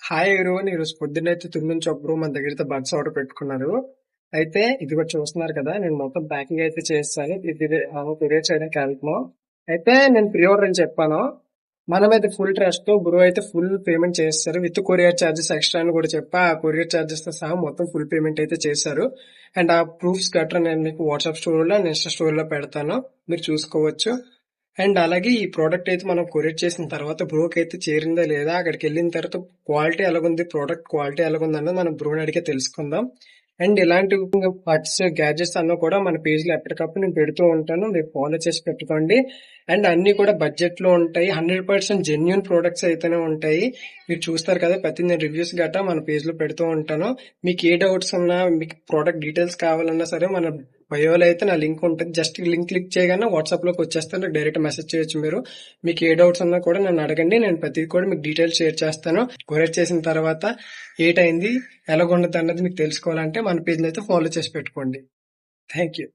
Hi everyone, ఈరోజు పొద్దున్నైతే నుంచి bro మన దగ్గర అయితే బడ్స్ ఆర్డర్ పెట్టుకున్నారు. అయితే ఇది కూడా చూస్తున్నారు కదా, నేను మొత్తం ప్యాకింగ్ అయితే చేస్తాను. ఇది కొరియర్ చేయడానికి వెళ్తున్నాం. అయితే నేను ప్రీ ఆర్డర్ అని చెప్పాను. మనమైతే ఫుల్ ట్రస్ట్ తో బ్రో అయితే ఫుల్ పేమెంట్ చేస్తారు విత్ కొరియర్ చార్జెస్ ఎక్స్ట్రా అని కూడా చెప్పా. ఆ కొరియర్ చార్జెస్ తో సహా మొత్తం ఫుల్ పేమెంట్ అయితే చేశారు. అండ్ ఆ ప్రూఫ్స్ గట్రా నేను మీకు వాట్సాప్ స్టోరీలో అండ్ ఇన్స్టా స్టోరీలో పెడతాను, మీరు చూసుకోవచ్చు. అండ్ అలాగే ఈ ప్రోడక్ట్ అయితే మనం కొరియర్ చేసిన తర్వాత బ్రోకి అయితే చేరిందా లేదా, అక్కడికి వెళ్ళిన తర్వాత క్వాలిటీ ఎలాగుంది, ప్రోడక్ట్ క్వాలిటీ ఎలాగుంది అన్నది మనం బ్రోని అడిగే తెలుసుకుందాం. అండ్ ఇలాంటి పార్ట్స్ గ్యాడ్జెట్స్ అన్న కూడా మన పేజ్ లో ఎప్పటికప్పుడు నేను పెడుతూ ఉంటాను, మీరు ఫాలో చేసి పెట్టుకోండి. అండ్ అన్ని కూడా బడ్జెట్ లో ఉంటాయి, 100% జెన్యున్ ప్రోడక్ట్స్ అయితేనే ఉంటాయి. మీరు చూస్తారు కదా, ప్రతి నేను రివ్యూస్ గట్టా మన పేజ్ లో పెడుతూ ఉంటాను. మీకు ఏ డౌట్స్ ఉన్నా, మీకు ప్రోడక్ట్ డీటెయిల్స్ కావాలన్నా సరే మన బయోలో అయితే నా లింక్ ఉంటుంది. జస్ట్ లింక్ క్లిక్ చేయగానే వాట్సాప్ లోకి వచ్చేస్తాను, నాకు డైరెక్ట్ మెసేజ్ చేయొచ్చు మీరు. మీకు ఏ డౌట్స్ ఉన్నా కూడా నన్ను అడగండి, నేను ప్రతిదీ కూడా మీకు డీటెయిల్స్ షేర్ చేస్తాను. కొరియర్ చేసిన తర్వాత ఏటైంది, ఎలాగుండదు అన్నది మీకు తెలుసుకోవాలంటే మన పేజ్ అయితే ఫాలో చేసి పెట్టుకోండి. Thank you.